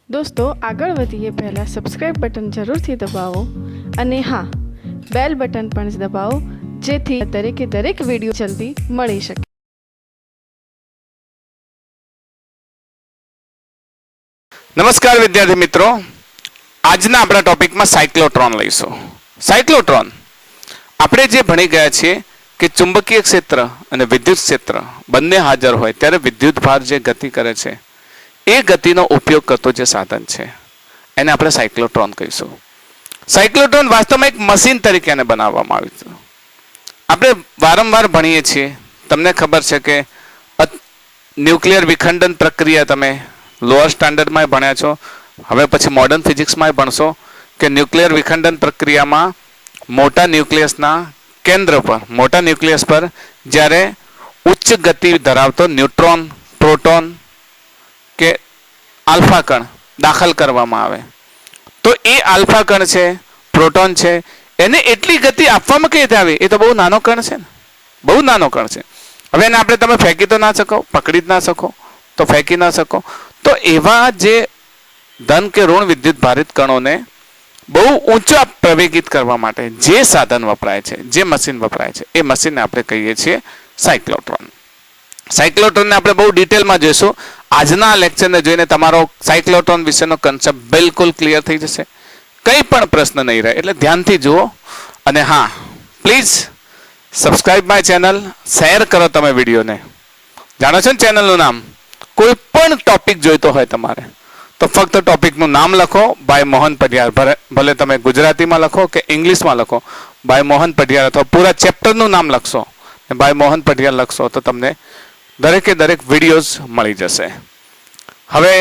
दोस्तों આગળ વધીએ પહેલાં સબસ્ક્રાઇબ બટન જરૂરથી દબાવો અને હા બેલ બટન પણ દબાવો જેથી દરેક વિડીયો જલ્દી મળી શકે। નમસ્કાર વિદ્યાર્થી મિત્રો, આજના આપણા ટોપિકમાં સાયક્લોટ્રોન લઈશું। સાયક્લોટ્રોન આપણે જે ભણી ગયા છીએ કે ચુંબકીય ક્ષેત્ર અને વિદ્યુત ક્ષેત્ર બંને હાજર હોય ત્યારે વિદ્યુતભાર જે ગતિ કરે છે એ ગતિનો ઉપયોગ કરતો જે સાધન છે એને આપણે સાયક્લોટ્રોન કહીશું। સાયક્લોટ્રોન વાસ્તવમાં એક મશીન તરીકે એને બનાવવામાં આવ્યું છે। આપણે વારંવાર ભણીએ છીએ, તમને ખબર છે કે ન્યુક્લિયર વિખંડન પ્રક્રિયા તમે લોઅર સ્ટાન્ડર્ડમાં ભણ્યા છો, હવે પછી મોડર્ન ફિઝિક્સમાં ભણશો કે ન્યુક્લિયર વિખંડન પ્રક્રિયામાં મોટા ન્યુક્લિયસના કેન્દ્ર પર મોટા ન્યુક્લિયસ પર જ્યારે ઉચ્ચ ગતિ ધરાવતો ન્યુટ્રોન, પ્રોટોન કે આલ્ફા કણ દાખલ કરવામાં આવે તો એ આલ્ફા કણ છે, પ્રોટોન છે, એને એટલી ગતિ આપવામાં કઈ રીતે આવે? એ તો બહુ નાનો કણ છે ને, બહુ નાનો કણ છે। હવે એને આપણે તમે ફેંકી તો ના શકો, પકડી જ ના શકો, તો ફેંકી ના શકો, તો એવા જે ધન કે ઋણ વિદ્યુત ભારિત કણોને બહુ ઊંચા પ્રવેગિત કરવા માટે જે સાધન વપરાય છે, જે મશીન વપરાય છે, એ મશીનને આપણે કહીએ છીએ સાયક્લોટ્રોન। સાયક્લોટ્રોનને આપણે બહુ ડિટેલમાં જોઈશું। આજના લેક્ચરને જોઈને તમારો સાયક્લોટ્રોન વિશેનો કન્સેપ્ટ બિલકુલ ક્લિયર થઈ જશે, કંઈ પણ પ્રશ્ન નહીં રહે, એટલે ધ્યાનથી જુઓ। અને હા, please subscribe my channel, share કરો તમે વિડીયોને। જાણો છો ને ચેનલનું નામ? કોઈ પણ ટોપિક જોઈતો હોય તમારે તો ફક્ત ટોપિકનું નામ લખો, બાય મોહન પઢિયાર, ભલે તમે ગુજરાતીમાં લખો કે ઇંગ્લિશમાં લખો, બાય મોહન પઢિયાર, અથવા પૂરા ચેપ્ટરનું નામ લખશો બાય મોહન પઢિયાર લખશો તો તમને દરેકે દરેક વિડીયોઝ મળી જશે। હવે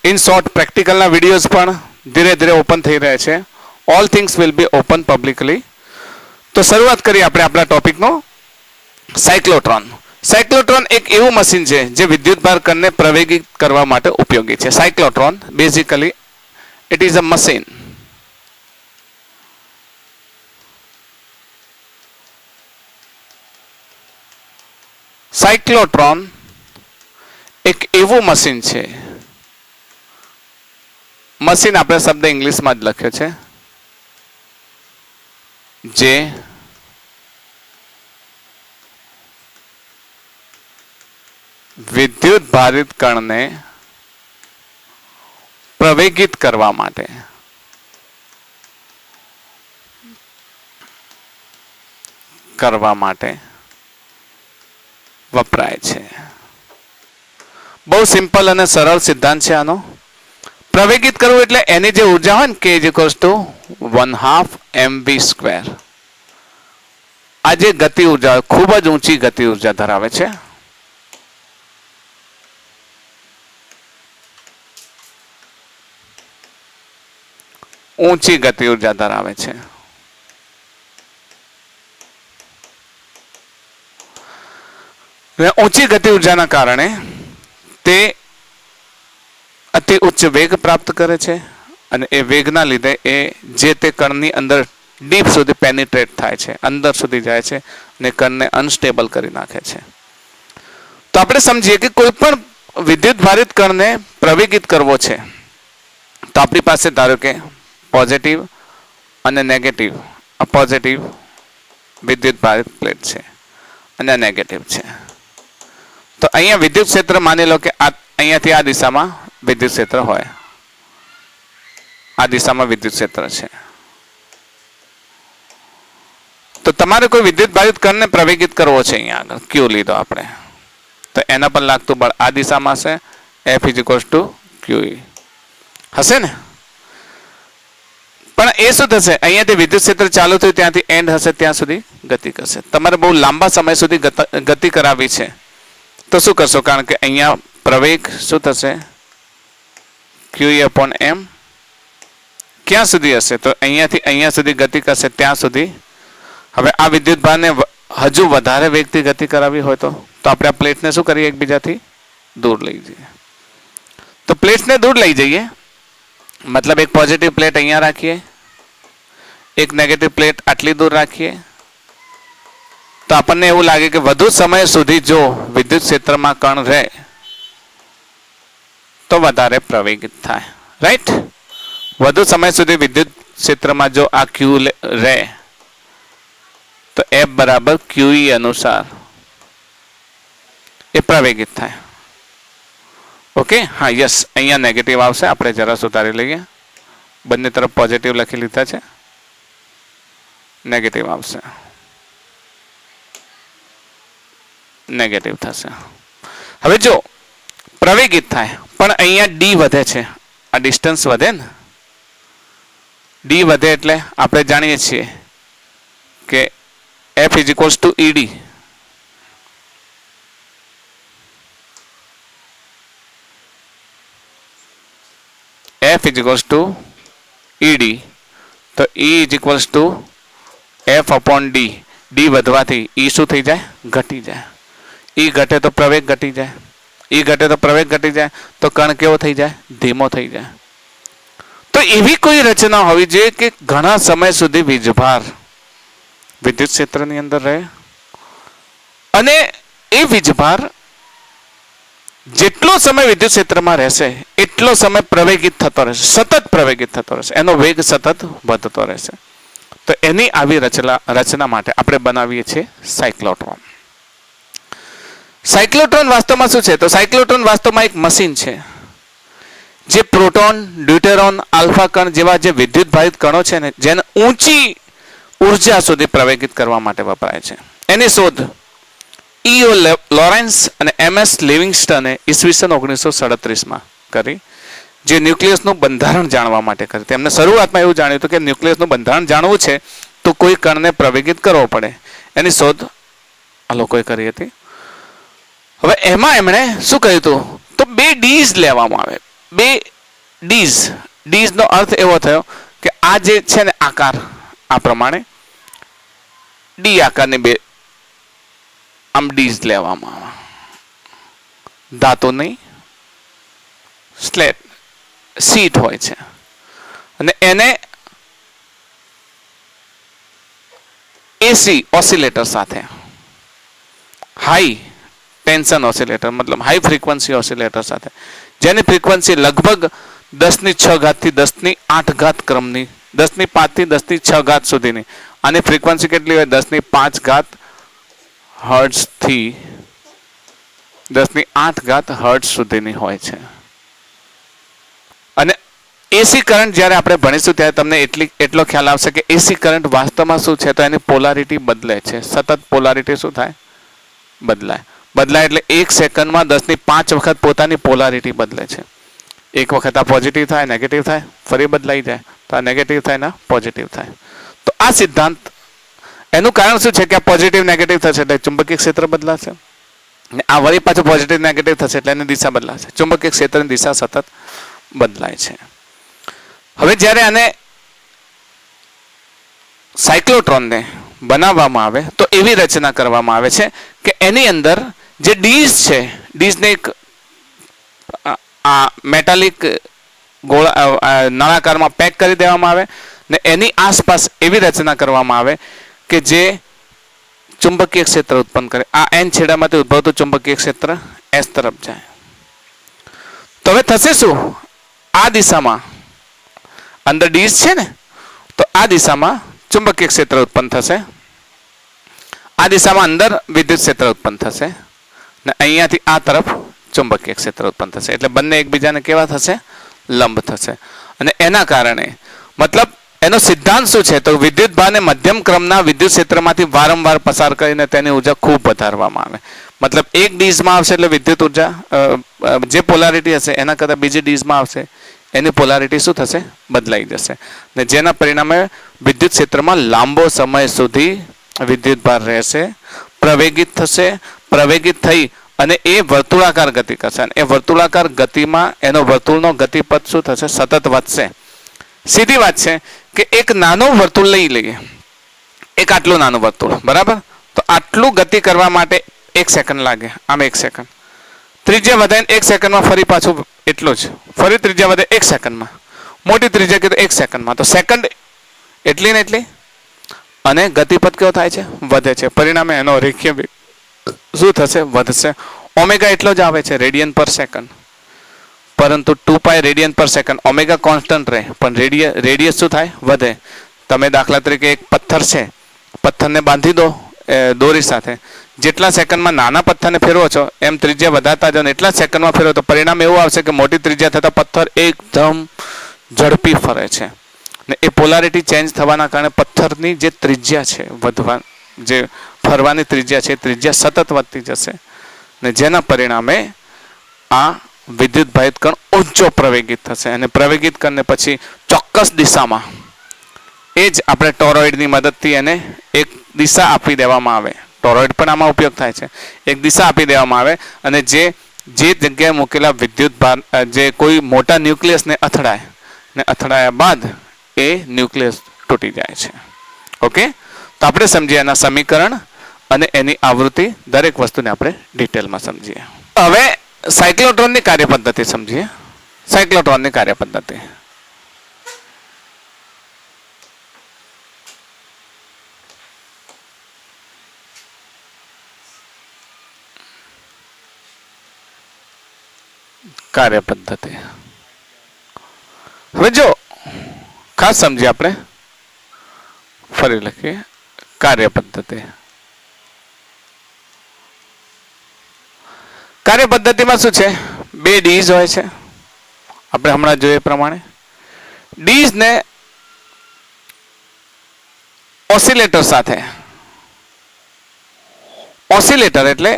ઇન શોર્ટ પ્રેક્ટિકલના વિડીયોઝ પણ ધીરે ધીરે ઓપન થઈ રહ્યા છે। All things will be open publicly. તો શરૂઆત કરીએ આપણે આપણા ટોપિકનો સાયક્લોટ્રોન। સાયક્લોટ્રોન એક એવું મશીન છે જે વિદ્યુતભાર કણને પ્રવેગિત કરવા માટે ઉપયોગી છે। Cyclotron basically it is a machine cyclotron એક એવું મશીન છે, મશીન આપણે શબ્દ ઇંગ્લિશમાં જ લખ્યો છે, જે વિદ્યુત ભારિત કણને પ્રવેગિત કરવા માટે વપરાય છે। બહુ સિમ્પલ અને સરળ સિદ્ધાંત છે આનો। પ્રવેગિત કરવું એટલે એની જે ઉર્જા હોય ને કે ઇઝ ઇક્વલ્સ ટુ 1/2 mv²। આ જે ગતિ ઉર્જા ખૂબ જ ઊંચી ગતિ ઉર્જા ધરાવે છે। ઊંચી ગતિ ઉર્જા ધરાવે છે। ઊંચી ગતિ ઉર્જાના કારણે તે અતિ ઉચ્ચ વેગ પ્રાપ્ત કરે છે અને એ વેગના લીધે એ જે તે કણની અંદર ડીપ સુધી પેનિટ્રેટ થાય છે, અંદર સુધી જાય છે અને કણને અનસ્ટેબલ કરી નાખે છે। તો આપણે સમજીએ કે કોઈ પણ વિદ્યુત ભારિત કણને પ્રવેગિત કરવો છે તો આપણી પાસે ધારો કે પોઝિટિવ અને નેગેટિવ, આ પોઝિટિવ વિદ્યુત ભારિત પ્લેટ છે અને આ નેગેટિવ છે। તો અહીંયા વિદ્યુત ક્ષેત્ર માની લો કે અહીંયાથી આ દિશામાં વિદ્યુત ક્ષેત્ર હોય, આ દિશામાં વિદ્યુત ક્ષેત્ર છે, તો તમારે કોઈ વિદ્યુત ભારિત કણને પ્રવેગિત કરવો છે। અહીંયા આગળ ક્યુ લીધો આપણે, તો એના પર લાગતું બળ આ દિશામાં હશે, F = QE હશે ને? પણ એ શું થશે? અહીંયાથી વિદ્યુત ક્ષેત્ર ચાલુ થયું ત્યાંથી એન્ડ હશે ત્યાં સુધી ગતિ કરશે। તમારે બહુ લાંબા સમય સુધી ગતિ કરાવી છે તો શું કરશો? કારણ કે અહીંયા પ્રવેગ શું થશે? QE/m ક્યાં સુધી હશે? તો અહીંયાથી અહીંયા સુધી ગતિ કરશે ત્યાં સુધી। હવે આ વિદ્યુત ભારને હજુ વધારે વેગથી ગતિ કરાવી હોય તો આપણે આ પ્લેટને શું કરીએ? એકબીજાથી દૂર લઈ જઈએ। તો પ્લેટ્સને દૂર લઈ જઈએ મતલબ એક પોઝિટિવ પ્લેટ અહીંયા રાખીએ, એક નેગેટિવ પ્લેટ આટલી દૂર રાખીએ, તો આપણને એવું લાગે કે વધુ સમય સુધી જો વિદ્યુત ક્ષેત્રમાં કણ રહે તો વધારે પ્રવેગિત થાય રાઈટ. વધુ સમય સુધી વિદ્યુત ક્ષેત્રમાં જો આ ક્યુ રહે તો એફ બરાબર ક્યુઈ અનુસાર એ પ્રવેગિત થાય. ઓકે, હા યસ, અહીંયા નેગેટિવ આવશે, આપણે જરા સુધારી લઈએ. બંને તરફ પોઝિટિવ લખી લીધા છે, નેગેટિવ આવશે, નેગેટિવ થશે. હવે જો પ્રવેગિત થાય પણ અહીંયા ડી વધે છે, આ ડિસ્ટન્સ વધે ને, ડી વધે એટલે આપણે જાણીએ છીએ કે F is equals to E D. F is equals to E D, તો E is equals to F upon D. D વધવાથી ઈ શું થઈ જાય? ઘટી જાય. ઈ ઘટે તો પ્રવેગ ઘટી જાય, ઈ ઘટે તો પ્રવેગ ઘટી જાય, તો કણ કેવો થઈ જાય? ધીમો થઈ જાય. તો એવી કોઈ રચના હોવી જોઈએ કે ઘણા સમય સુધી વીજભાર વિદ્યુત ક્ષેત્રની અંદર રહે અને એ વીજભાર જેટલો સમય વિદ્યુત ક્ષેત્રમાં રહેશે એટલો સમય પ્રવેગિત થતો રહેશે, સતત પ્રવેગિત થતો રહેશે, એનો વેગ સતત વધતો રહેશે. તો એની આવી રચના માટે આપણે બનાવીએ છીએ સાયક્લોટ્રોન. સાયક્લોટ્રોન વાસ્તવમાં શું છે? તો સાયક્લોટ્રોન વાસ્તવમાં એક મશીન છે જે પ્રોટોન, ડ્યુટેરોન, આલ્ફા કણ જેવા જે વિદ્યુત ભારિત કણો છે ને, જેને ઊંચી ઉર્જા સુધી પ્રવેગિત કરવા માટે વપરાય છે. એની શોધ ઈઓ લોરેન્સ અને એમએસ લિવિંગસ્ટને ઈસવીસન 1937માં કરી, જે ન્યુક્લિયસનું બંધારણ જાણવા માટે કરી. તેમને શરૂઆતમાં એવું જાણ્યું હતું કે ન્યુક્લિયસનું બંધારણ જાણવું છે તો કોઈ કણને પ્રવેગિત કરવો પડે. એની શોધ આ લોકોએ કરી હતી. હવે એમાં એમણે શું કહ્યું હતું? તો બે ડીઝ લેવામાં આવે. બે ડીઝ નો અર્થ એવો થયો કે આ જે છે ને આકાર, આ પ્રમાણે ડી આકારની બે આમ ડીઝ લેવામાં આવે. ધાતુની સ્લેટ સીટ હોય છે અને એને એસી ઓસિલેટર સાથે, હાઈ ટેન્શન ઓસિલેટર મતલબ હાઈ ફ્રીક્વન્સી ઓસિલેટર સાથે, જેની ફ્રીક્વન્સી લગભગ 10⁶ થી 10⁸ ક્રમની, 10⁵ થી 10⁶ સુધીની. આની ફ્રીક્વન્સી કેટલી હોય? 10⁵ હર્ટ્ઝ થી 10⁸ હર્ટ્ઝ સુધીની હોય છે. અને એસી કરંટ જ્યારે આપણે ભણીશું ત્યારે તમને એટલો ખ્યાલ આવશે કે એસી કરંટ વાસ્તવમાં શું છે? તો એની પોલારિટી બદલે છે. સતત પોલારિટી શું થાય? બદલાય એટલે 1 સેકન્ડમાં 10⁵ વખત પોતાની પોલારિટી બદલે છે. એક વખત આ પોઝિટિવ થાય, નેગેટિવ થાય, ફરી બદલાઈ જાય, તો આ નેગેટિવ થાય ને પોઝિટિવ થાય. તો આ સિદ્ધાંત, એનું કારણ શું છે કે આ પોઝિટિવ નેગેટિવ થશે એટલે ચુંબકીય ક્ષેત્ર બદલાશે, આ વળી પાછું પોઝિટિવ નેગેટિવ થશે એટલે એની દિશા બદલાશે. ચુંબકીય ક્ષેત્રની દિશા સતત બદલાય છે. હવે જ્યારે આને સાયક્લોટ્રોનને બનાવવામાં આવે તો એવી રચના કરવામાં આવે છે કે એની અંદર જે ડીઝ છે, ડીઝને એક આ મેટાલિક નળાકારમાં પેક કરી દેવામાં આવે ને એની આસપાસ એવી રચના કરવામાં આવે કે જે ચુંબકીય ક્ષેત્ર ઉત્પન્ન કરે. આ એન છેડામાંથી ઉદ્ભવતું ચુંબકીય ક્ષેત્ર એસ તરફ જાય. તો હવે થશે શું? આ દિશામાં અંદર ડીઝ છે ને, તો આ દિશામાં ચુંબકીય ક્ષેત્ર ઉત્પન્ન થશે, આ દિશામાં અંદર વિદ્યુત ક્ષેત્ર ઉત્પન્ન થશે ને અહીંયાથી આ તરફ ચુંબકીય ક્ષેત્ર ઉત્પન્ન થશે. એટલે બંને એકબીજાને કેવા થશે? લંબ થશે. અને એના કારણે મતલબ એનો સિદ્ધાંત શું છે? તો વિદ્યુત ભારને મધ્યમ ક્રમના વિદ્યુત ક્ષેત્રમાંથી વારંવાર પસાર કરીને તેની ઉર્જા ખૂબ વધારવામાં આવે. મતલબ એક ડીઝમાં આવશે એટલે વિદ્યુત ઉર્જા જે પોલારિટી હશે એના કરતાં બીજી ડીઝમાં આવશે, એની પોલારિટી શું થશે? બદલાઈ જશે ને જેના પરિણામે વિદ્યુત ક્ષેત્રમાં લાંબો સમય સુધી વિદ્યુત ભાર રહેશે, પ્રવેગિત થશે, પ્રવેગિત થઈ અને એ વર્તુળાકાર ગતિ કરશે. અને એ વર્તુળાકાર ગતિમાં એનો વર્તુળનો ગતિપથ શું થશે? સતત વધશે. સીધી વાત છે કે એક નાનું વર્તુળ લઈ લઈએ, એક આટલું નાનું વર્તુળ, બરાબર? તો આટલું ગતિ કરવા માટે 1 સેકન્ડ લાગે, આમ 1 સેકન્ડ. ત્રિજ્યા વધારીને 1 સેકન્ડમાં ફરી પાછું એટલું જ, ફરી ત્રિજ્યા વધે 1 સેકન્ડમાં, મોટી ત્રિજ્યા કીધું 1 સેકન્ડમાં, તો સેકન્ડ એટલી ને એટલી. અને ગતિપથ કેવો થાય છે? વધે છે. પરિણામે એનો રેખીય વેગ શું થશે? વધશે. ઓમેગા એટલો જ આવે છે, રેડિયન પર સેકન્ડ. પરંતુ 2 રેડિયન પર સેકન્ડ ઓમેગા કોન્સ્ટન્ટ રહે પણ રેડિયસ શું થાય વધે. તમે દાખલા તરીકે એક પથ્થર છે, પથ્થરને બાંધી દો દોરી સાથે, જેટલા સેકન્ડમાં નાના પથ્થરને ફેરવો છો એમ ત્રિજ્યા વધારતા જાઓ ને એટલા સેકન્ડમાં ફેરવો તો પરિણામ એવું આવશે કે મોટી ત્રિજ્યા થતાં પથ્થર એકદમ ઝડપી ફરે છે ને એ પોલારિટી ચેન્જ થવાના કારણે પથ્થરની જે ત્રિજ્યા છે વધવા, જે ફરવાની ત્રિજ્યા છે ત્રિજ્યા સતત વધતી જશે ને જેના પરિણામે આ વિદ્યુત ભારિત કણ ઊંચો પ્રવેગિત થશે અને પ્રવેગિત કણને પછી ચોક્કસ દિશામાં, એ જ આપણે ટોરોઇડની મદદથી એને એક દિશા આપી દેવામાં આવે. ટોરોઇડ પણ આમાં ઉપયોગ થાય છે. એક દિશા આપી દેવામાં આવે અને જે જગ્યાએ મૂકેલા વિદ્યુત ભાર, જે કોઈ મોટા ન્યુક્લિયસને અથડાય ને અથડાયા બાદ એ ન્યુક્લિયસ તૂટી જાય છે. ઓકે, તો આપણે સમજીએ એના સમીકરણ અને એની આવૃત્તિ, દરેક વસ્તુને આપણે ડિટેલમાં સમજીએ. હવે સાયક્લોટ્રોનની કાર્યપદ્ધતિ સમજીએ. સાયક્લોટ્રોનની કાર્યપદ્ધતિ. કાર્યપદ્ધતિ હવે જો ખાસ સમજીએ આપણે, ફરી લખીએ કાર્યપદ્ધતિ. કાર્યપદ્ધતિમાં શું છે, બે ડીઝ હોય છે આપણે હમણાં જોઈએ પ્રમાણે. ડીઝ ને ઓસિલેટર સાથે, ઓસિલેટર એટલે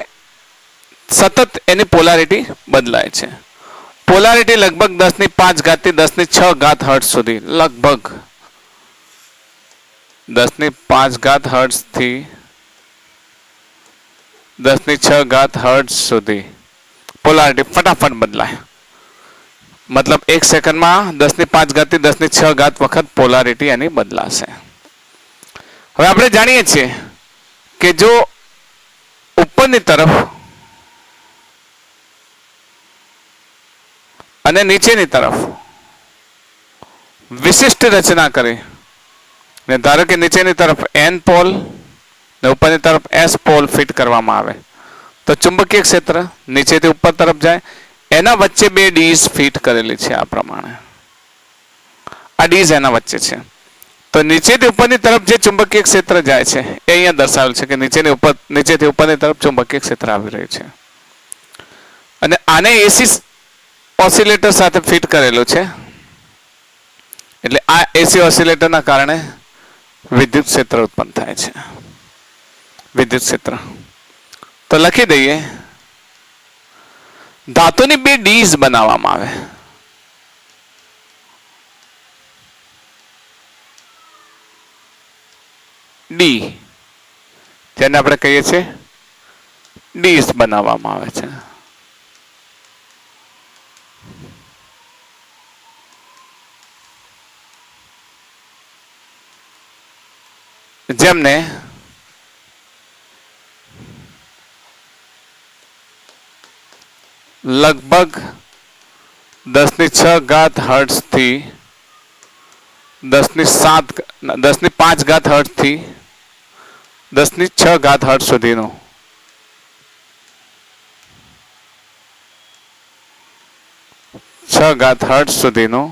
સતત એની પોલારિટી બદલાય છે. પોલારિટી લગભગ 10⁵ થી 10⁶ હર્ટ્ઝ સુધી, લગભગ 10⁵ હર્ટ્ઝ થી 10⁶ હર્ટ્ઝ સુધી પોલારિટી ફટાફટ બદલાય. મતલબ એક સેકન્ડમાં 10⁵ થી 10⁶ વખત પોલારિટી એની બદલાશે. હવે આપણે જાણીએ છીએ કે જો ઉપરની તરફ અને નીચેની તરફ વિશિષ્ટ રચના કરી ને ધારો કે નીચેની તરફ N પોલ ને ઉપરની તરફ S પોલ ફિટ કરવામાં આવે તો ચુંબકીય ક્ષેત્ર નીચેથી ઉપર તરફ જાય. એના વચ્ચે બે ડીઝ ફિટ કરેલી છે આ પ્રમાણે. આ ડીઝ એના વચ્ચે છે. તો નીચેથી ઉપરની તરફ જે ચુંબકીય ક્ષેત્ર જાય છે એ અહીંયા દર્શાવેલ છે કે નીચેથી ઉપરની તરફ ચુંબકીય ક્ષેત્ર આવી રહ્યું છે. અને આને એસી ઓસિલેટર સાથે ફિટ કરેલું છે. એટલે આ એસી ઓસિલેટરના કારણે વિદ્યુત ક્ષેત્ર ઉત્પન્ન થાય છે. વિદ્યુત ક્ષેત્ર તો લખી દઈએ, ધાતુની બે ડીઝ બનાવવામાં આવે. ડી, જેને આપણે કહીએ છીએ ડીઝ બનાવવામાં આવે છે. જેમને લગભગ 10⁶ હર્ટ્ઝ થી 10⁵ હર્ટ્ઝ થી 10⁶ હર્ટ્ઝ સુધીનો હર્ટ્ઝ સુધીનો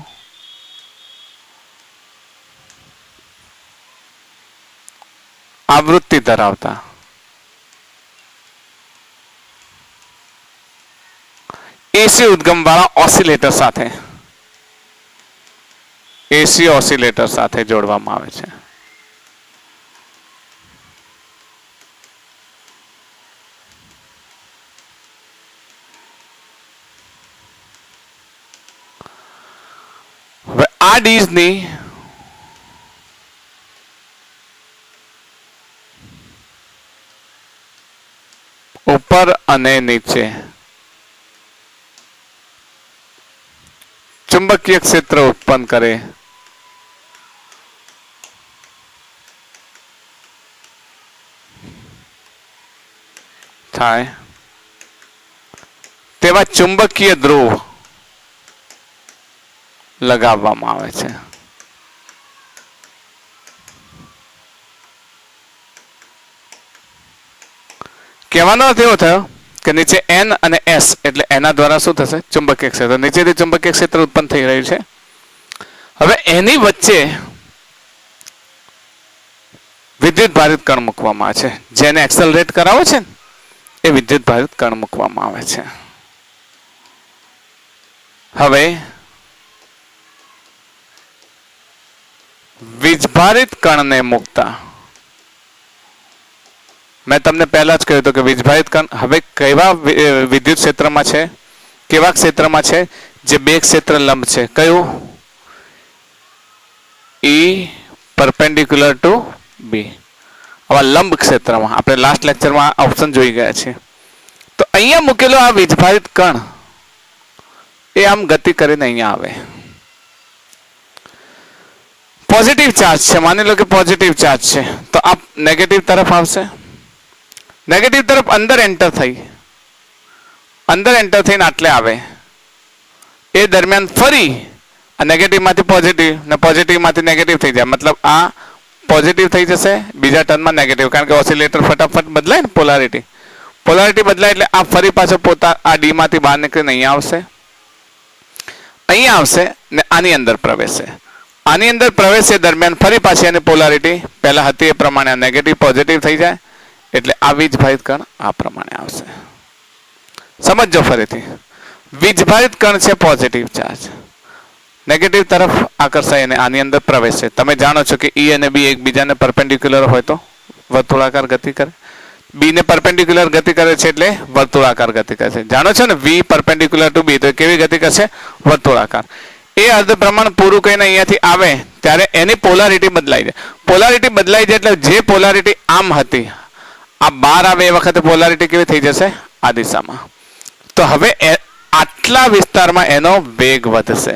આવૃત્તિ ધરાવતા એસી ઉદ્ગમ વાળા ઓસિલેટર સાથે, એસી ઓસિલેટર સાથે જોડવામાં આવે છે. હવે આ ડીઝની ઉપર અને નીચે ચુંબકીય ક્ષેત્ર ઉત્પન્ન કરે થાય તેવા ચુંબકીય ધ્રુવ લગાવવામાં આવે છે. કહેવાનો અર્થ એવો થયો કે નીચે N અને S એટલે એના દ્વારા શું થશે? ચુંબકીય ક્ષેત્ર. નીચેથી ચુંબકીય ક્ષેત્ર ઉત્પન્ન થઈ રહ્યું છે. હવે એની વચ્ચે વિદ્યુત ભારિત કણ મૂકવામાં આવે છે. જેને એક્સેલરેટ કરાવો છે ને એ વિદ્યુત ભારિત કણ મૂકવામાં આવે છે. હવે વીજભારિત કણને મૂકતા મેં તમને પહેલા જ કહ્યું હતું કે વીજભારિત કણ હવે કેવા વિદ્યુત ક્ષેત્રમાં છે, કેવા ક્ષેત્રમાં છે? જે બે ક્ષેત્ર લંબ છે. કયું? E perpendicular to B. આવા લંબ ક્ષેત્રમાં આપણે લાસ્ટ લેક્ચરમાં ઓપ્શન જોઈ ગયા છે. તો અહીંયા મૂકેલો આ વીજભારિત કણ એ આમ ગતિ કરીને અહીંયા આવે. પોઝિટિવ ચાર્જ છે, માની લો કે પોઝિટિવ ચાર્જ છે, તો આ નેગેટિવ તરફ આવશે. નેગેટિવ તરફ અંદર એન્ટર થઈને આટલે આવે. એ દરમિયાન ફરી આ નેગેટિવ માંથી પોઝિટિવ ને પોઝિટિવ માંથી નેગેટિવ થઈ જાય. મતલબ આ પોઝિટિવ થઈ જશે, બીજા ટર્નમાં નેગેટિવ, કારણ કે ઓસિલેટર ફટાફટ બદલાય ને પોલારિટી બદલાય એટલે આ ફરી પાછો આ ડી માંથી બહાર નીકળીને અહીંયા આવશે ને આની અંદર પ્રવેશે. આની અંદર પ્રવેશે દરમિયાન ફરી પાછી એની પોલારિટી પહેલા હતી એ પ્રમાણે નેગેટિવ પોઝિટિવ થઈ જાય એટલે આ વીજભારિત કણ આ પ્રમાણે આવશે. સમજો ફરીથી, વીજભારિત કણ છે પોઝિટિવ ચાર્જ, નેગેટિવ તરફ આકર્ષાય અને આની અંદર પ્રવેશે. તમે જાણો છો કે E અને B એકબીજાને પરપેન્ડિક્યુલર હોય તો વર્તુળાકાર ગતિ કરે. B ને પરપેન્ડિક્યુલર ગતિ કરે છે એટલે વર્તુળાકાર ગતિ કરે છે. જાણો છો ને, V પરપેન્ડિક્યુલર ટુ B તો કેવી ગતિ કરશે? વર્તુળાકાર. એ અર્ધ પ્રમાણ પૂરું કરીને અહીંયાથી આવે ત્યારે એની પોલારિટી બદલાઈ જાય. પોલારિટી બદલાઈ જાય એટલે જે પોલારિટી આમ હતી આ બહાર આવે એ વખતે પોલારિટી કેવી થઈ જશે? આ દિશામાં. તો હવે આટલા વિસ્તારમાં એનો વેગ વધશે,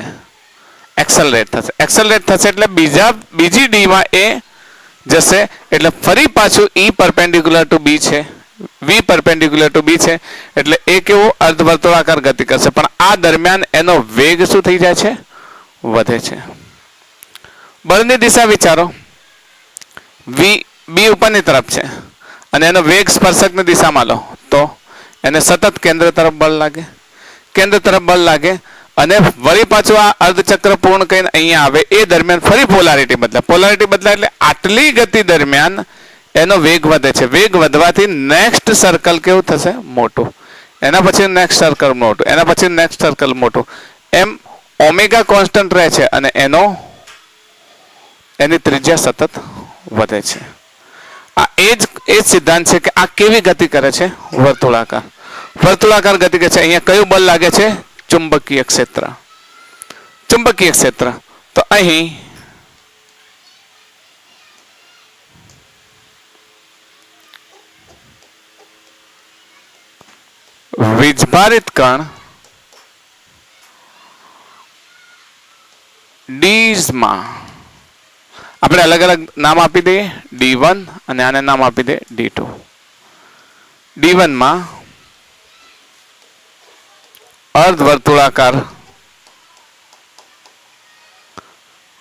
એક્સેલરેટ થશે. એક્સેલરેટ થશે એટલે બીજી ડીમાં એ જશે એટલે ફરી પાછું E પરપેન્ડિક્યુલર ટુ B છે, V પરપેન્ડિક્યુલર ટુ B છે એટલે એ કેવું અર્ધવર્તુળાકાર ગતિ કરશે. પણ આ દરમિયાન એનો વેગ શું થઈ જાય છે? વધે છે. બળની દિશા વિચારો, B ઉપરની તરફ છે અને એનો વેગ સ્પર્શકની દિશામાં લો તો એને સતત કેન્દ્ર તરફ બળ લાગે અને વળી પાછું આ અર્ધચક્ર પૂર્ણ કરીને અહીંયા આવે એ દરમિયાન ફરી પોલારિટી બદલાય એટલે આટલી ગતિ દરમિયાન એનો વેગ વધે છે. વેગ વધવાથી નેક્સ્ટ સર્કલ કેવું થશે? મોટું. એના પછી નેક્સ્ટ સર્કલ મોટું, એના પછી નેક્સ્ટ સર્કલ મોટું. એમ ઓમેગા કોન્સ્ટન્ટ રહે છે અને એની ત્રિજ્યા સતત વધે છે. આ એ જ સિદ્ધાંત છે કે આ કેવી ગતિ કરે છે? વર્તુળાકાર ગતિ કરે છે. અહીંયા કયું બળ લાગે છે? ચુંબકીય ક્ષેત્ર. તો અહીં વીજભારિત કણ ડીઝમાં આપણે અલગ અલગ નામ આપી દઈએ, D1 અને આને નામ આપી દે D2. D1 માં અર્ધવર્તુળાકાર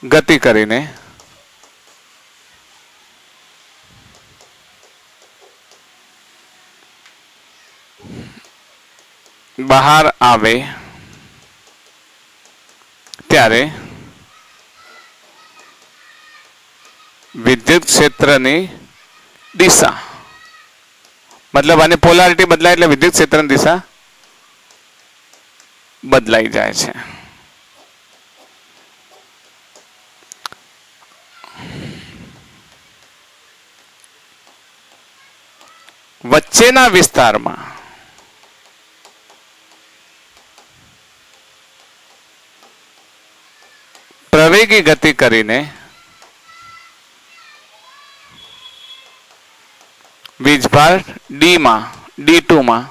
ગતિ કરીને બહાર આવે ત્યારે વિદ્યુત ક્ષેત્રની દિશા, મતલબ આની પોલારિટી બદલાય એટલે વિદ્યુત ક્ષેત્રની દિશા બદલાઈ જાય છે. વચ્ચેના વિસ્તારમાં પ્રવેગી ગતિ કરીને વીજભાર D2 માં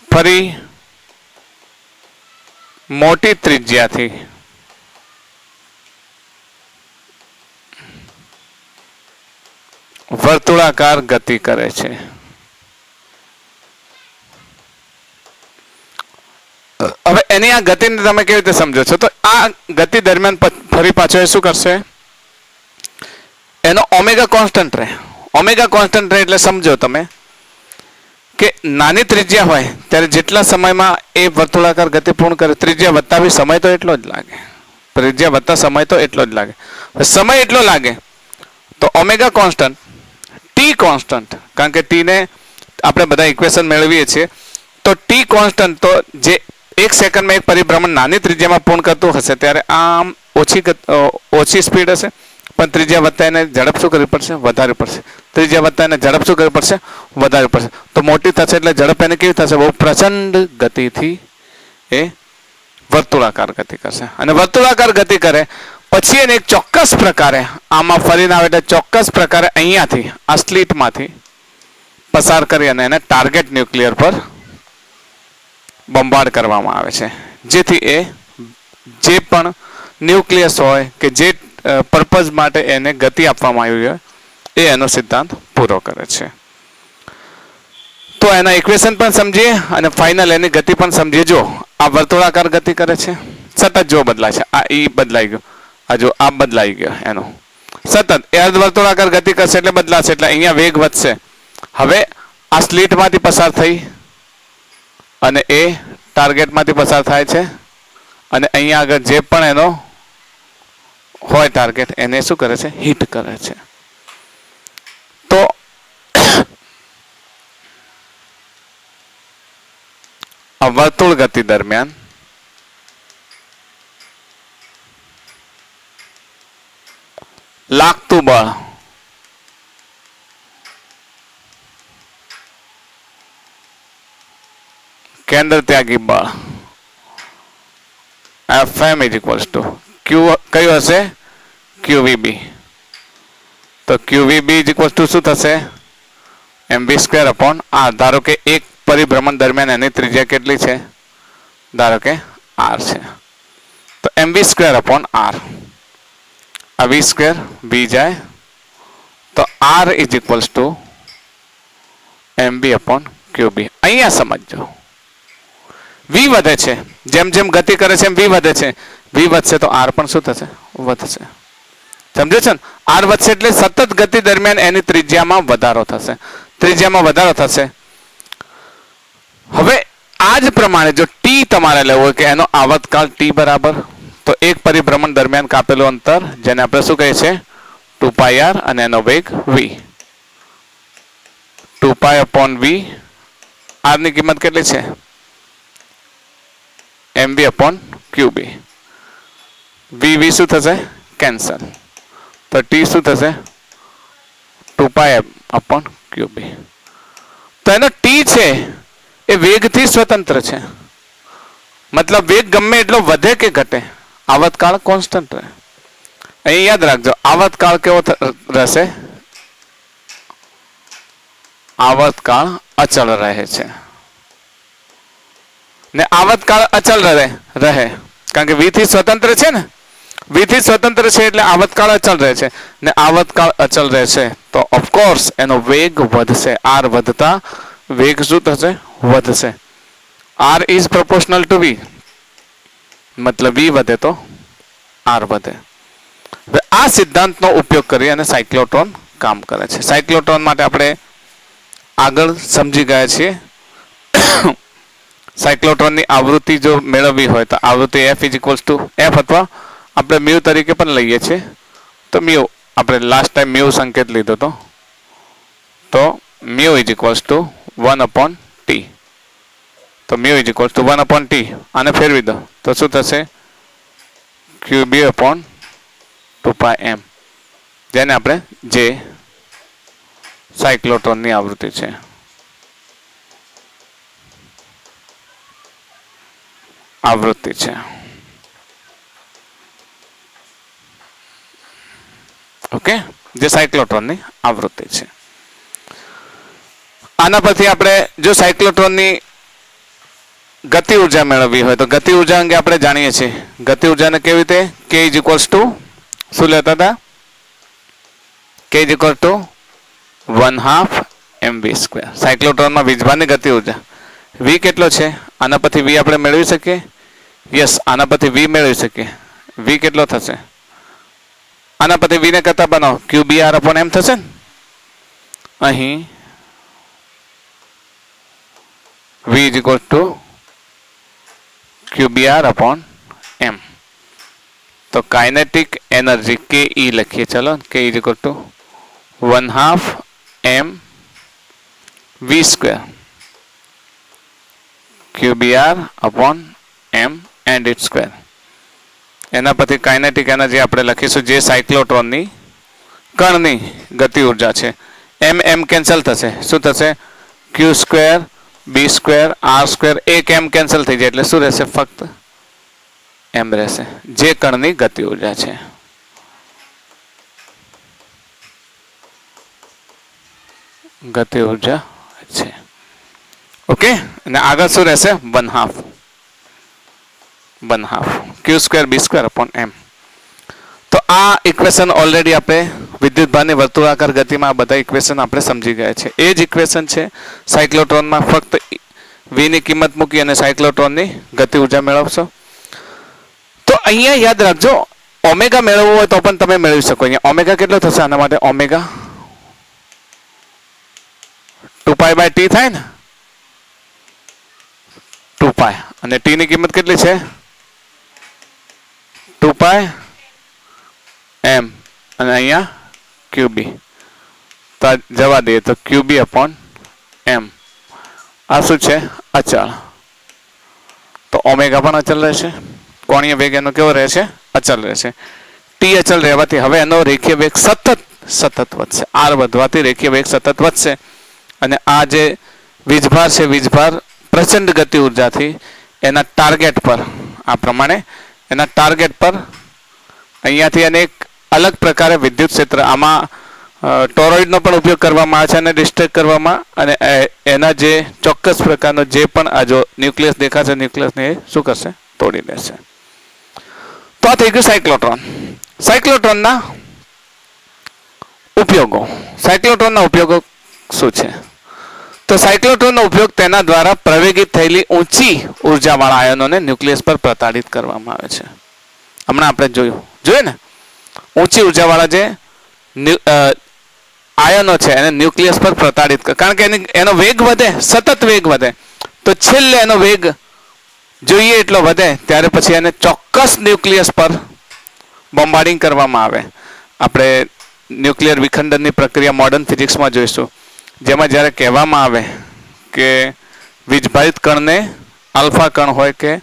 ફરી મોટી ત્રિજ્યાથી વર્તુળાકાર ગતિ કરે છે. હવે એની આ ગતિને તમે કેવી રીતે સમજો છો? તો આ ગતિ દરમિયાન ફરી પાછો એ શું કરશે? એનો ઓમેગા કોન્સ્ટન્ટ રહે. ઓમેગા કોન્સ્ટન્ટ રહે એટલે સમજો તમે કે નાની ત્રિજ્યા હોય ત્યારે જેટલા સમયમાં એ વર્તુળાકાર ગતિ પૂર્ણ કરે, ત્રિજ્યા વધતા બી સમય તો એટલો જ લાગે. ત્રિજ્યા વધતા સમય તો એટલો જ લાગે. સમય એટલો લાગે તો ઓમેગા કોન્સ્ટન્ટ, ટી કોન્સ્ટન્ટ, કારણ કે ટી ને આપણે બધા ઇક્વેશન મેળવીએ છીએ, તો ટી કોન્સ્ટન્ટ તો જે 1 સેકન્ડમાં એક પરિભ્રમણ નાની ત્રિજ્યામાં પૂર્ણ કરતું હશે ત્યારે આમ ઓછી સ્પીડ હશે, પણ ત્રિજ્યા વધતા એને ઝડપ શું કરવી પડશે? વધારવી પડશે. ત્રિજ્યા વધતા એને ઝડપ શું કરવી પડશે? વધારવી પડશે. તો મોટી થશે એટલે ઝડપ એને કેવી થશે? બહુ પ્રચંડ ગતિથી એ વર્તુળાકાર ગતિ કરશે. અને વર્તુળાકાર ગતિ કરે પછી એને એક ચોક્કસ પ્રકારે આમાં ફરીને આવે એટલે ચોક્કસ પ્રકારે અહીંયાથી આ સ્લિટમાંથી પસાર કરી અને એને ટાર્ગેટ ન્યુક્લિયર પર બોમ્બાર્ડ કરવામાં આવે છે, જેથી એ જે પણ ન્યુક્લિયસ હોય કે જે પર્પઝ માટે એને ગતિ આપવામાં આવી હોય એ એનો સિદ્ધાંત પૂરો કરે છે. તો એના ઇક્વેશન પણ સમજીએ અને ફાઇનલ એની ગતિ પણ સમજીએ. જો આ વર્તુળાકાર ગતિ કરે છે, સતત જો બદલાય છે, આ ઈ બદલાઈ ગયો, આ જો આ બદલાઈ ગયો, એનો સતત એ અર્ધવર્તુળાકાર ગતિ કરશે એટલે બદલાશે, એટલે અહીંયા વેગ વધશે. હવે આ સ્લિટમાંથી પસાર થઈ અને એ ટાર્ગેટમાંથી પસાર થાય છે અને અહીંયા આગળ જે પણ એનો હોય ટાર્ગેટ એને શું કરે છે? હિટ કરે છે. તો આ વર્તુળ ગતિ દરમિયાન લાગતું બળ કેન્દ્ર ત્યાગી બળ Fm is equals to Q કયું હશે? QVB. તો QVB is equals to શું થશે? mv²/r. ધારો કે એક પરિભ્રમણ દરમિયાન એની ત્રિજ્યા કેટલી છે? ધારો કે r છે, તો mv²/r. આ v² v જાય તો r is equals to mv/qb. અહીંયા સમજો, v વધે છે, જેમ જેમ ગતિ કરે છે એમ v વધે છે. v વધશે તો r પણ શું થશે? વધશે. સમજો છો ને? r વધશે એટલે સતત ગતિ દરમિયાન એની ત્રિજ્યામાં વધારો થશે. ત્રિજ્યામાં વધારો થશે. હવે આ જ પ્રમાણે જો t તમારે લેવો હોય કે એનો આવર્તકાળ t બરાબર, તો એક પરિભ્રમણ દરમિયાન કાપેલું અંતર જેને આપણે શું કહીએ છીએ? 2πr અને એનો વેગ v. 2π/v. r ની કિંમત કેટલી છે? mv/qb. v શું થશે? કેન્સલ. તો t શું થશે? 2π/qb. તો એનો t છે એ વેગથી સ્વતંત્ર છે. મતલબ વેગ ગમે એટલો વધે કે ઘટે, આવર્તકાળ કોન્સ્ટન્ટ રહે. અહીં યાદ રાખજો, આવર્તકાળ કેવો રહેશે? આવર્તકાળ અચળ રહે છે. ને આવર્તકાળ અચળ રહે કારણ કે v થી સ્વતંત્ર છે ને, v થી સ્વતંત્ર છે એટલે આવર્તકાળ અચળ રહે છે. ને આવર્તકાળ અચળ રહેશે તો ઓફકોર્સ એનો વેગ વધશે. r વધતા વેગ શું થશે? વધશે. r is proportional to v. મતલબ v વધે તો r વધે. હવે આ સિદ્ધાંતનો ઉપયોગ કરી અને સાયક્લોટ્રોન કામ કરે છે. સાયક્લોટ્રોન માટે આપણે આગળ સમજી ગયા છીએ. સાયક્લોટ્રોનની આવૃત્તિ જો મેળવવી હોય તો આવૃત્તિ f is equals to f, અથવા આપણે મ્યુ તરીકે પણ લઈએ છીએ. તો મ્યુ આપણે લાસ્ટ ટાઈમ મ્યુ સંકેત લીધો હતો, તો mu is equals to 1/t. તો mu is equals to 1/t. આને ફેરવી દો તો શું થશે? qb/2πm, જેને આપણે જે સાયક્લોટ્રોનની આવૃત્તિ છે. આવૃત્તિ છે. ઓકે, જે સાયક્લોટ્રોનની આવૃત્તિ છે. આના પરથી આપણે જો સાયક્લોટ્રોનની ગતિ ઉર્જા મેળવવી હોય તો ગતિ ઉર્જા અંગે આપણે જાણીએ છીએ. ગતિ ઉર્જાને કેવી રીતે? k is equals to શું લેતા હતા? k is equals to 1/2 mv². સાયક્લોટ્રોનમાં વીજભારની ગતિ ઉર્જા v કેટલો છે? આના પરથી v આપણે મેળવી શકીએ? યસ, આના પરથી v મેળવી શકીએ. v કેટલો થશે? આના પરથી v ને કરતા બનાવો, qbr/m થશે ને? અહીં V is equal to QBR upon M. તો કાઇનેટિક એનર્જી KE લખીએ. ચલો, K is equal to 1/2 M V square QBR upon M and its square. એના પછી કાઇનેટિક એનર્જી આપણે લખીશું જે સાયક્લોટ્રોનની કણની ગતિ ઉર્જા છે. એમ એમ કેન્સલ થશે. શું થશે? Q square B square R square એક M કેન્સલ થઈ જાય એટલે શું રહેશે? ફક્ત M રહેશે જે કણની ગતિ ઉર્જા છે. ગતિ ઉર્જા છે. ઓકે, અને આગળ શું રહેશે? 1/2 Q square B square upon M. તો આ ઇક્વેશન ઓલરેડી આપણે વિદ્યુતભારની વર્તુળાકાર ગતિમાં આ બધા ઇક્વેશન આપણે સમજી ગયા છે. એ જ ઇક્વેશન છે સાયક્લોટ્રોનમાં. ફક્ત V ની કિંમત મૂકી અને સાયક્લોટ્રોનની ગતિ ઉર્જા મેળવશો. તો અહીંયા યાદ રાખજો, ઓમેગા મેળવવું હોય તો પણ તમે મેળવી શકો. અહીંયા ઓમેગા કેટલો થશે આના માટે? ઓમેગા 2π/T થાય ને, 2π, અને T ની કિંમત કેટલી છે? 2π M, અને અહીંયા QB. તો જવા દઈએ તો QB upon M. આ શું છે? અચળ. તો ઓમેગા પણ અચળ રહેશે. કોણીય વેગ એનો કેવો રહેશે? અચળ રહેશે. T અચળ રહેવાથી હવે એનો રેખીય વેગ સતત વધશે. R વધવાથી રેખીય વેગ સતત વધશે. અને આ જે વીજભાર છે, વીજભાર પ્રચંડ ગતિ ઉર્જાથી એના ટાર્ગેટ પર આ પ્રમાણે એના ટાર્ગેટ પર અહીંયાથી એને એક અલગ પ્રકારે વિદ્યુત ક્ષેત્ર, આમાં ટોરોઇડનો પણ ઉપયોગ કરવામાં આવે છે અને ડિસ્ટ્રેક્ટ કરવામાં, અને એના જે ચોક્કસ પ્રકારનો જે પણ આ જો ન્યુક્લિયસ દેખાશે, ન્યુક્લિયસને એ શું કરશે? તોડી દેશે. તો આ થઈ ગયું સાયક્લોટ્રોન. સાયક્લોટ્રોનના ઉપયોગો. સાયક્લોટ્રોનના ઉપયોગો શું છે? તો સાયક્લોટ્રોનનો ઉપયોગ તેના દ્વારા પ્રવેગિત થયેલી ઊંચી ઉર્જાવાળા આયનોને ન્યુક્લિયસ પર પ્રતાડિત કરવામાં આવે છે. હમણાં આપણે જોયું ને, ઊંચી ઉર્જાવાળા જે આયનો છે એને ન્યુક્લિયસ પર પ્રતાડિત કરે. કારણ કે એનો વેગ વધે, સતત વેગ વધે, તો છેલ્લે એનો વેગ જોઈએ એટલો વધે ત્યારે પછી એને ચોક્કસ ન્યુક્લિયસ પર બોમ્બાર્ડિંગ કરવામાં આવે. આપણે ન્યુક્લિયર વિખંડનની પ્રક્રિયા મોડર્ન ફિઝિક્સમાં જોઈશું, જેમાં જ્યારે કહેવામાં આવે કે વીજભારિત કણને આલ્ફા કણ હોય કે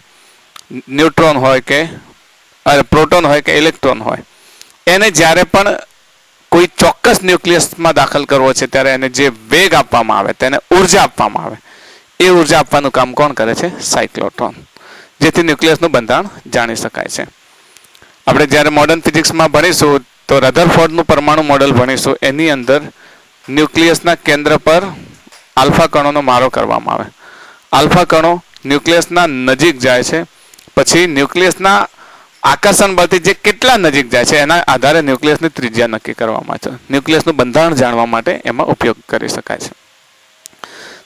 ન્યુટ્રોન હોય કે પ્રોટોન હોય કે ઇલેક્ટ્રોન હોય, એને જ્યારે પણ કોઈ ચોક્કસ ન્યુક્લિયસમાં દાખલ કરવો છે ત્યારે એને જે વેગ આપવામાં આવે, તેને ઉર્જા આપવામાં આવે, એ ઉર્જા આપવાનું કામ કોણ કરે છે? સાયક્લોટ્રોન. જેથી ન્યુક્લિયસનું બંધારણ જાણી શકાય છે. આપણે જ્યારે મોડર્ન ફિઝિક્સમાં ભણીશું તો રધરફોર્ડનું પરમાણુ મોડેલ ભણીશું. એની અંદર ન્યુક્લિયસના કેન્દ્ર પર આલ્ફા કણોનો મારો કરવામાં આવે. આલ્ફા કણો ન્યુક્લિયસના નજીક જાય છે, પછી ન્યુક્લિયસના આકર્ષણ બળથી જે કેટલા નજીક જાય છે એના આધારે ન્યુક્લિયસની ત્રિજ્યા નક્કી કરવામાં આવે છે. ન્યુક્લિયસનું બંધારણ જાણવા માટે એમાં ઉપયોગ કરી શકાય છે.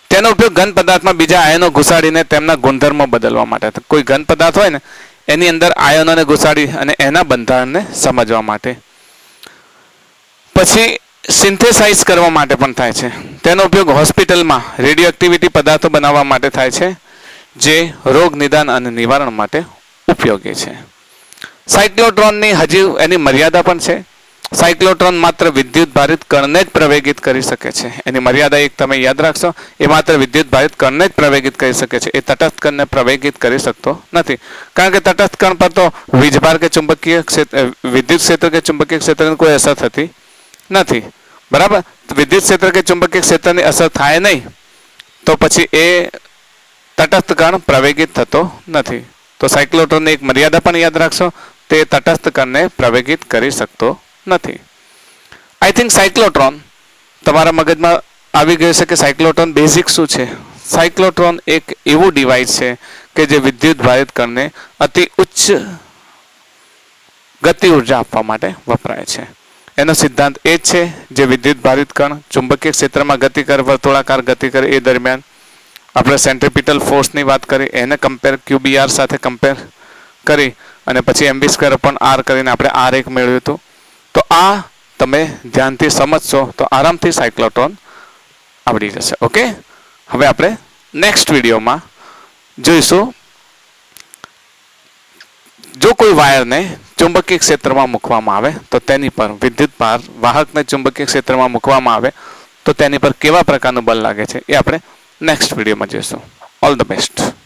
તેનો ઉપયોગ ઘન પદાર્થમાં બીજા આયનો ઘુસાડીને તેમના ગુણધર્મો બદલવા માટે. કોઈ ઘન પદાર્થ હોય ને એની અંદર આયનોને ઘુસાડી અને એના બંધારણને સમજવા માટે. પછી સિન્થેસાઇઝ કરવા માટે પણ થાય છે. તેનો ઉપયોગ હોસ્પિટલમાં રેડિયો એક્ટિવિટી પદાર્થો બનાવવા માટે થાય છે, જે રોગ નિદાન અને નિવારણ માટે ઉપયોગી છે. સાયક્લોટ્રોનની હજી એની મર્યાદા પણ છે. સાયક્લોટ્રોન માત્ર વિદ્યુત ભારિત કણને જ પ્રવેગિત કરી શકે છે. એની મર્યાદા એક તમે યાદ રાખશો, એ માત્ર વિદ્યુત ભારિત કણને જ પ્રવેગિત કરી શકે છે. એ તટસ્થ કણને પ્રવેગિત કરી શકતો નથી. કારણ કે તટસ્થ કણ પર તો વીજભાર કે ચુંબકીય ક્ષેત્ર, વિદ્યુત ક્ષેત્ર કે ચુંબકીય ક્ષેત્રની કોઈ અસર થતી નથી. બરાબર? વિદ્યુત ક્ષેત્ર કે ચુંબકીય ક્ષેત્રની અસર થાય નહીં તો પછી એ તટસ્થ કણ પ્રવેગિત થતો નથી. તો સાયક્લોટ્રોનની એક મર્યાદા પણ યાદ રાખશો, તે તટસ્થ કણને પ્રવેગિત કરી શકતો નથી. આઈ થિંક સાયક્લોટ્રોન તમારા મગજમાં આવી ગયું છે કે સાયક્લોટ્રોન બેઝિક શું છે. સાયક્લોટ્રોન એક એવું ડિવાઇસ છે કે જે વિદ્યુત ભારિત કણને અતિ ઉચ્ચ ગતિ ઉર્જા આપવા માટે વપરાય છે. એનો સિદ્ધાંત એ જ છે, જે વિદ્યુત ભારિત કણ ચુંબકીય ક્ષેત્રમાં ગતિ કરે, વર્તુળાકાર ગતિ કરે, એ દરમિયાન આપણે સેન્ટ્રીપિટલ ફોર્સની વાત કરી, એને કમ્પેર QBR સાથે કમ્પેર કરી અને પછી mv²/r કરીને આપણે R1 મેળવ્યું હતું. તો આ તમે ધ્યાનથી સમજશો તો આરામથી સાયક્લોટ્રોન આવડી જશે. ઓકે, હવે આપણે નેક્સ્ટ વિડીયોમાં જોઈશું જો કોઈ વાયરને ચુંબકીય ક્ષેત્રમાં મૂકવામાં આવે તો તેની પર વિદ્યુત ભાર વાહકને ચુંબકીય ક્ષેત્રમાં મૂકવામાં આવે તો તેની પર કેવા પ્રકારનું બળ લાગે છે એ આપણે નેક્સ્ટ વિડીયોમાં જોઈશું. All the best.